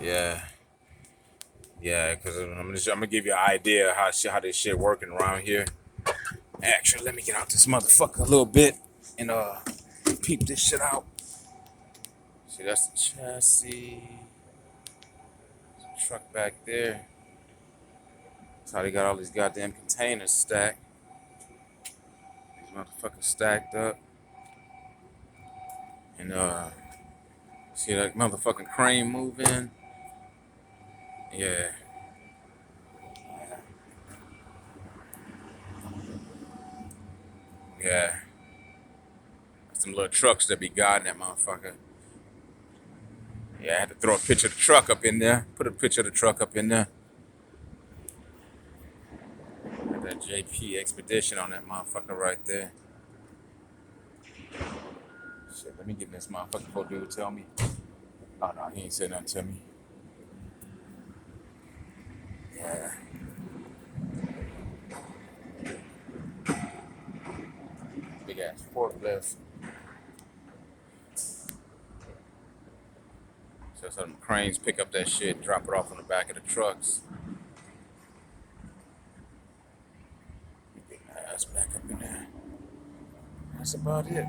Yeah, yeah, because I'm gonna give you an idea how this shit working around here. Actually, let me get out this motherfucker a little bit and peep this shit out. See, that's the chassis. Truck back there. That's how they got all these goddamn containers stacked. These motherfuckers stacked up. And see that motherfucking crane moving? Yeah. Yeah. Some little trucks that be guiding that motherfucker. Yeah, I had to throw a picture of the truck up in there. Put a picture of the truck up in there. Got that JP Expedition on that motherfucker right there. Shit, let me get this motherfucker before dude tell me. Oh no, he ain't said nothing to me. Yeah. Big ass forklift. So some cranes pick up that shit, drop it off on the back of the trucks. Get my ass back up in there. That's about it.